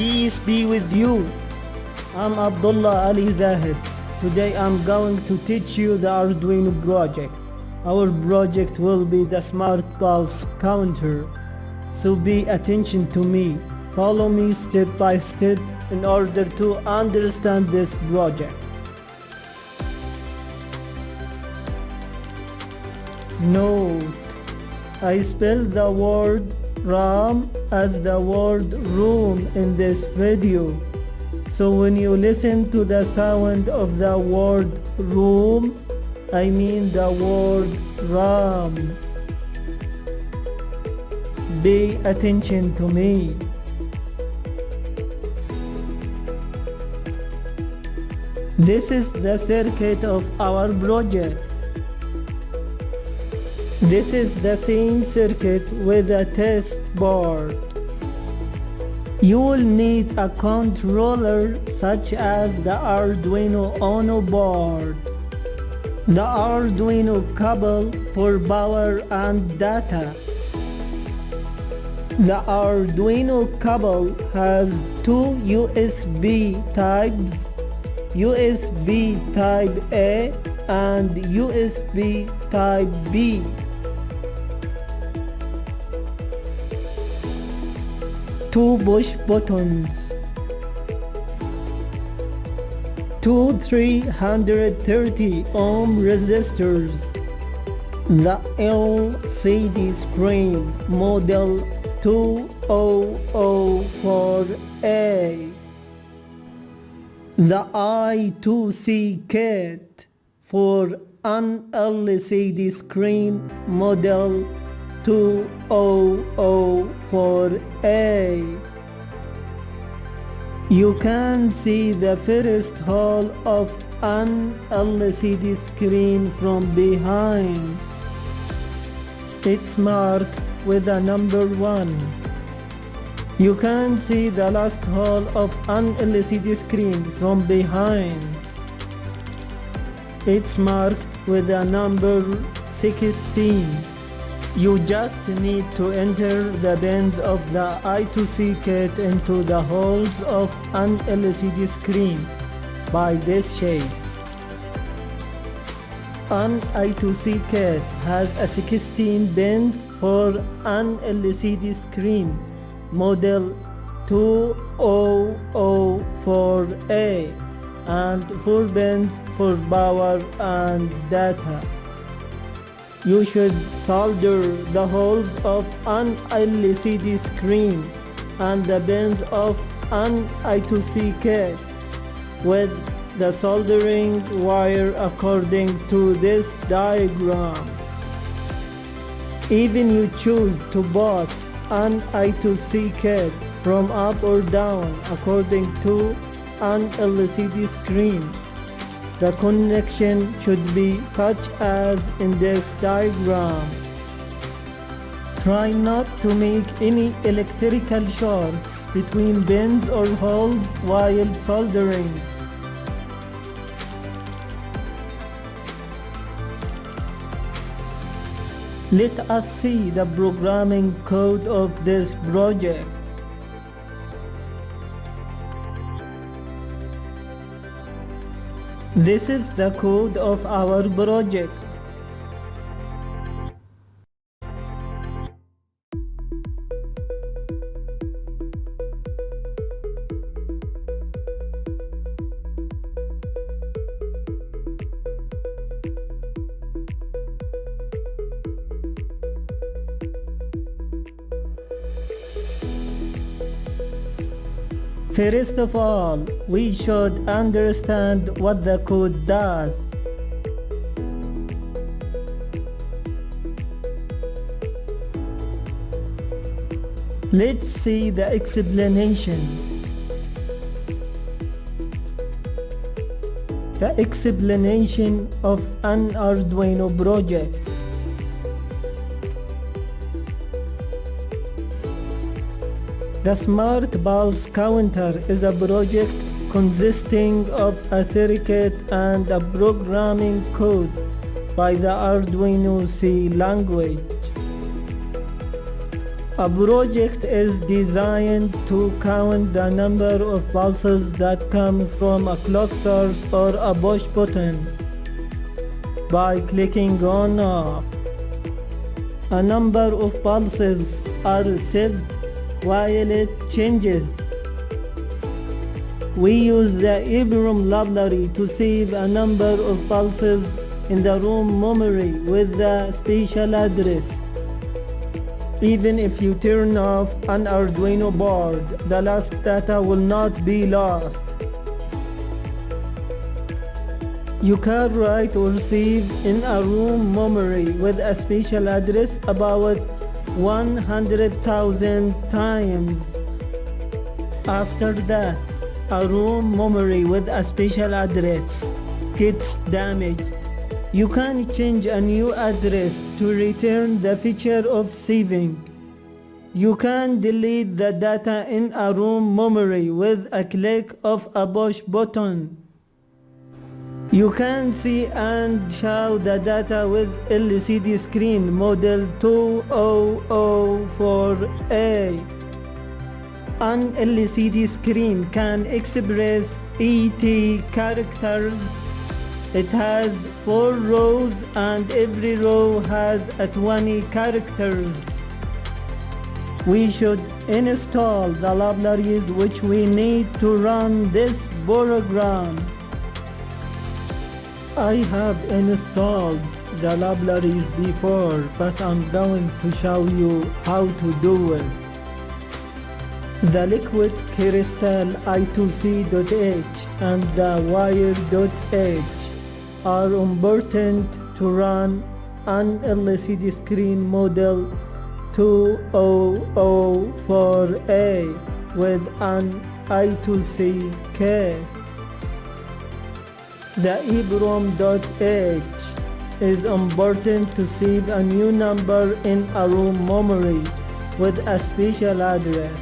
Peace be with you. I'm Abdullah Ali Zahid. Today I'm going to teach you the Arduino project. Our project will be the Smart Pulse Counter. So pay attention to me. Follow me step by step in order to understand this project. Note: I spell the word RAM as the word room in this video. So when you listen to the sound of the word room, I mean the word RAM. Pay attention to me. This is the circuit of our project. This is the same circuit with a test board. You will need a controller such as the Arduino Uno board, the Arduino cable for power and data. The Arduino cable has two USB types, USB type A and USB type B. Two push buttons, two 330 ohm resistors, the LCD screen model 2004A, the I2C kit for an LCD screen model 2004A. You can see the first hole of an LCD screen from behind. It's marked with a number 1. You can see the last hole of an LCD screen from behind. It's marked with a number 16. You just need to enter the pins of the I2C kit into the holes of an LCD screen by this shape. An I2C kit has a 16 pins for an LCD screen model 2004A and 4 pins for power and data. You should solder the holes of an LCD screen and the pins of an I2C kit with the soldering wire according to this diagram. Even you choose to put an I2C kit from up or down according to an LCD screen. The connection should be such as in this diagram. Try not to make any electrical shorts between pins or holes while soldering. Let us see the programming code of this project. This is the code of our project. First of all, we should understand what the code does. Let's see the explanation. The explanation of an Arduino project. The Smart Pulse Counter is a project consisting of a circuit and a programming code by the ARDUINO C language. A project is designed to count the number of pulses that come from a clock source or a push button by clicking on off. A number of pulses are set while it changes. We use the EEPROM library to save a number of pulses in the room memory with the special address. Even if you turn off an Arduino board, the last data will not be lost. You can write or save in a room memory with a special address about 100,000 times. After that, a room memory with a special address gets damaged. You can change a new address to return the feature of saving. You can delete the data in a room memory with a click of a push button. You can see and show the data with LCD screen model 2004A. An LCD screen can express ET characters. It has 4 rows and every row has 20 characters. We should install the libraries which we need to run this program. I have installed the libraries before, but I'm going to show you how to do it. The liquid crystal I2C.H and the wire.H are important to run an LCD screen model 2004A with an I2C key. The EEPROM.H is important to save a new number in a room memory with a special address.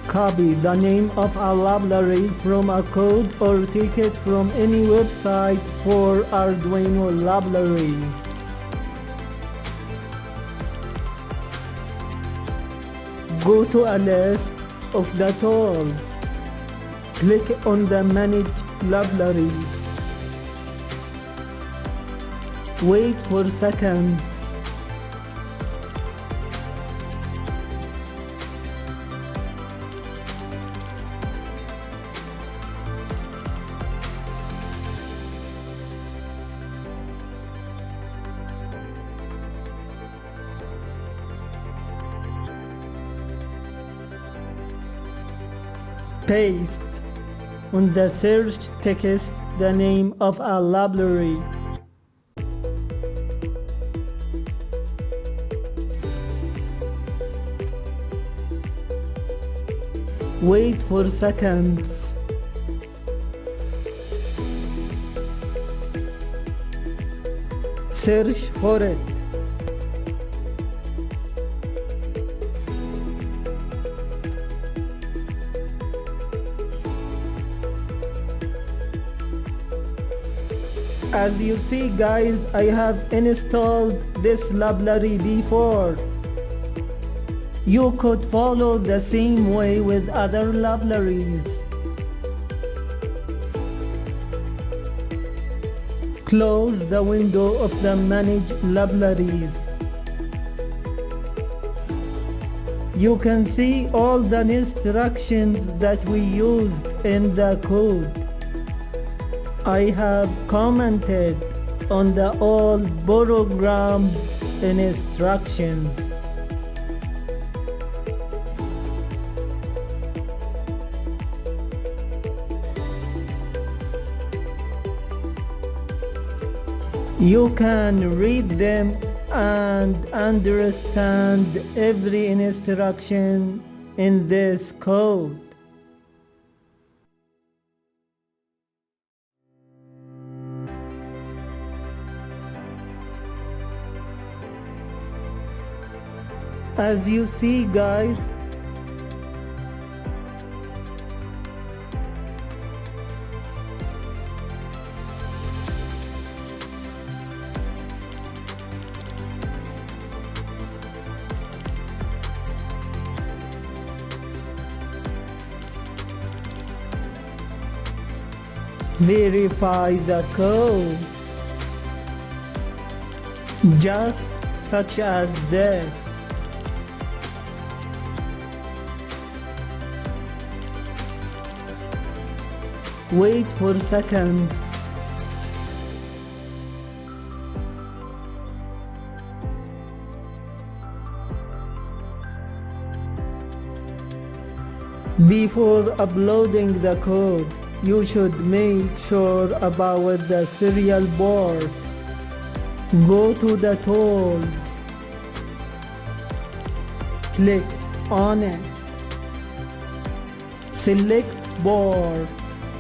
Copy the name of a library from a code or take it from any website for Arduino libraries. Go to a list of the tools. Click on the Manage Libraries. Wait for seconds. Paste on the search text the name of a library. Wait for seconds. Search for it. As you see guys, I have installed this library before. You could follow the same way with other libraries. Close the window of the Manage Libraries. You can see all the instructions that we used in the code. I have commented on the old program instructions. You can read them and understand every instruction in this code. As you see guys, Verify the code, just such as this. Wait for seconds. Before uploading the code, you should make sure about the serial board. Go to the tools, click on it, select board,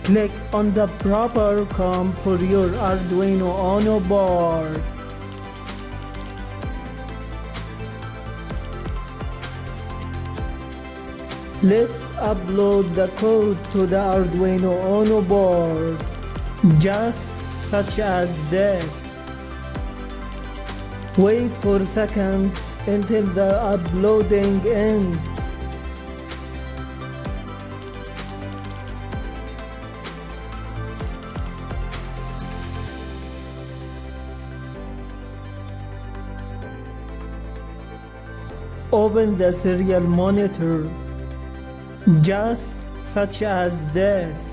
click on the proper comp for your Arduino Uno board. Let's upload the code to the Arduino Uno board, just such as this. Wait for seconds until the uploading ends. Open the serial monitor, just such as this.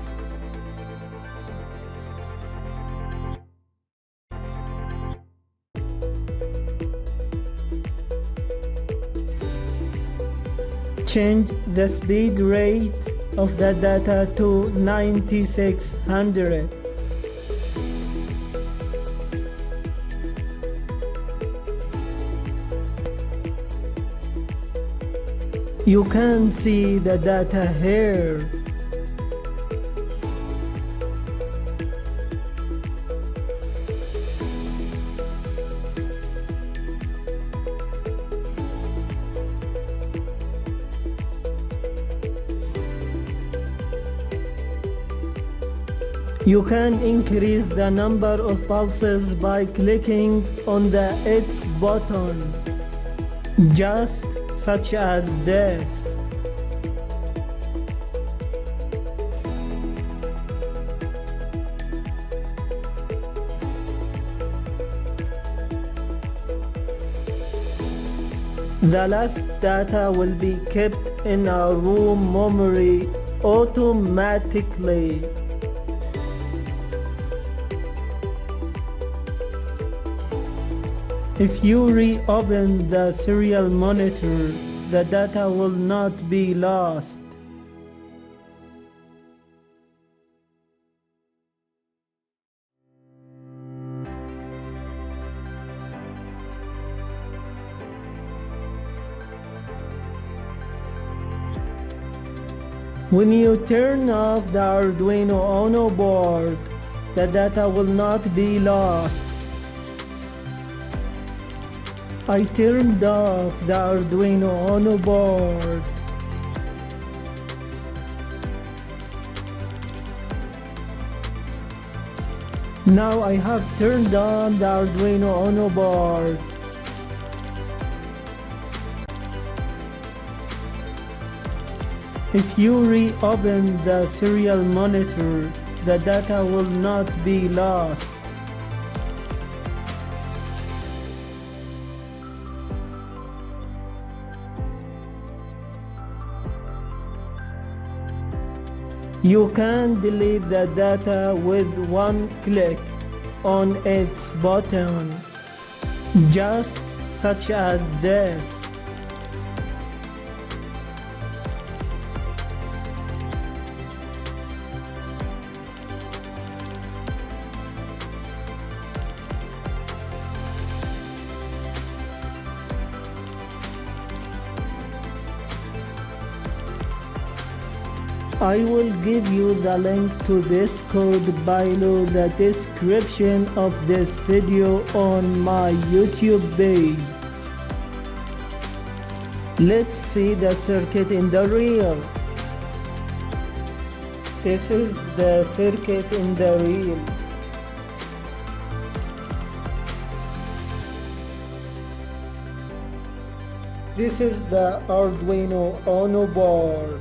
Change the speed rate of the data to 9600. You can see the data here. You can increase the number of pulses by clicking on the It's button, just such as this. The last data will be kept in our room memory automatically. If you reopen the serial monitor, the data will not be lost. When you turn off the Arduino Uno board, the data will not be lost. I turned off the Arduino Uno board. Now I have turned on the Arduino Uno board. If you reopen the serial monitor, the data will not be lost. You can delete the data with one click on its button, just such as this. I will give you the link to this code below the description of this video on my YouTube page. Let's see the circuit in the real. This is the circuit in the real. This is the Arduino Uno board.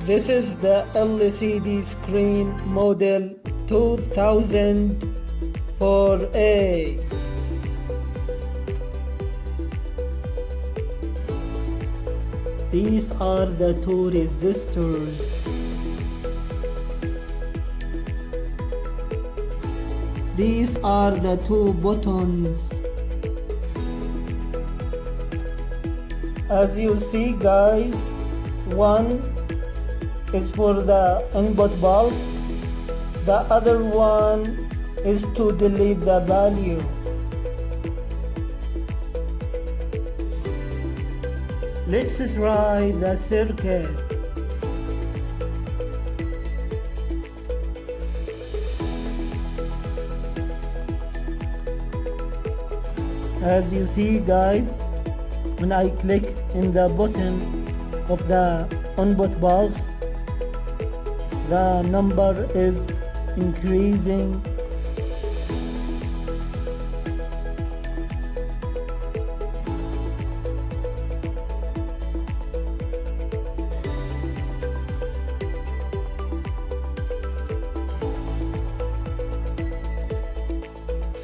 This is the LCD screen model 2004A. These are the two resistors. These are the two buttons. As you see guys, one is for the input pulse, the other one is to delete the value. Let's try the circuit. As you see guys, when I click in the button of the input pulse, the number is increasing.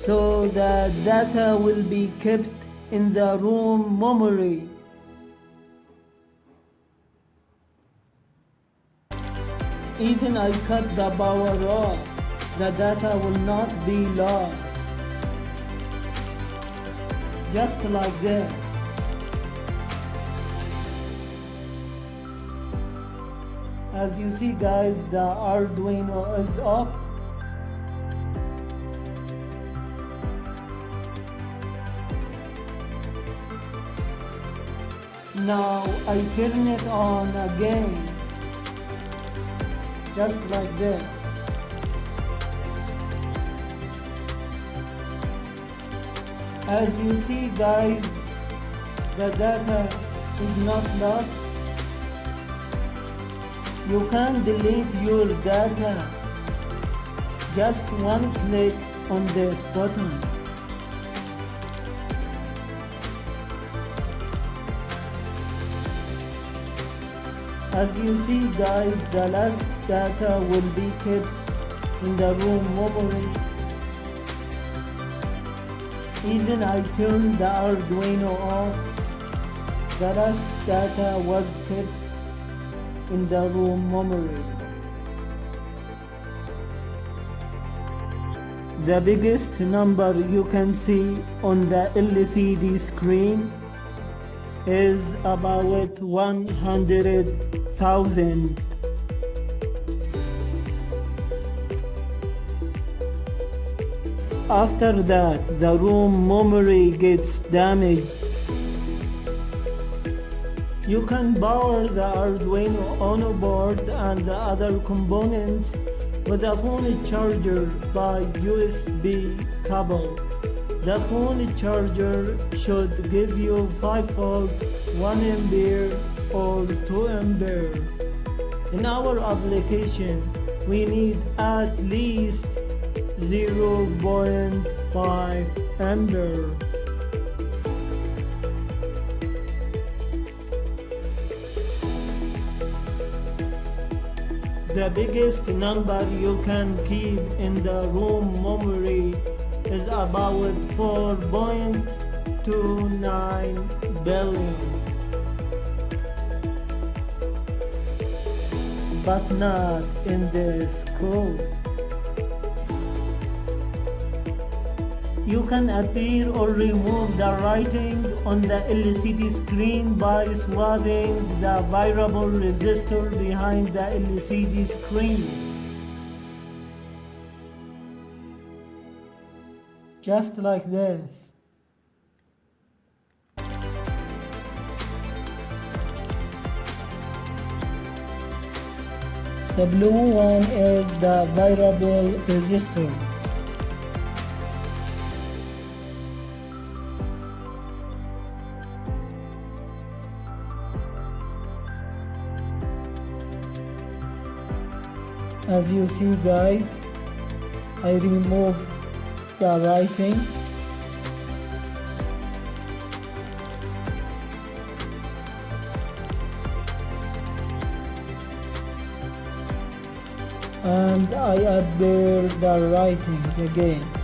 So the data will be kept in the room memory. Even I cut the power off, the data will not be lost. Just like this. As you see guys, the Arduino is off. Now I turn it on again, just like this. As you see guys, the data is not lost. You can delete your data, just one click on this button. As you see guys, the last data will be kept in the room memory. Even I turned the Arduino off, the last data was kept in the room memory. The biggest number you can see on the LCD screen is about 100,000. After that, the room memory gets damaged. You can power the Arduino Uno board and the other components with a phone charger by USB cable. The phone charger should give you 5 volt, 1 ampere or 2 ampere. In our application, we need at least 0.5 ampere. The biggest number you can keep in the room memory is about 4.29 billion. But not in this code. You can appear or remove the writing on the LCD screen by swapping the variable resistor behind the LCD screen. Just like this. The blue one is the variable resistor. As you see guys, I remove the writing. and I appear the writing again.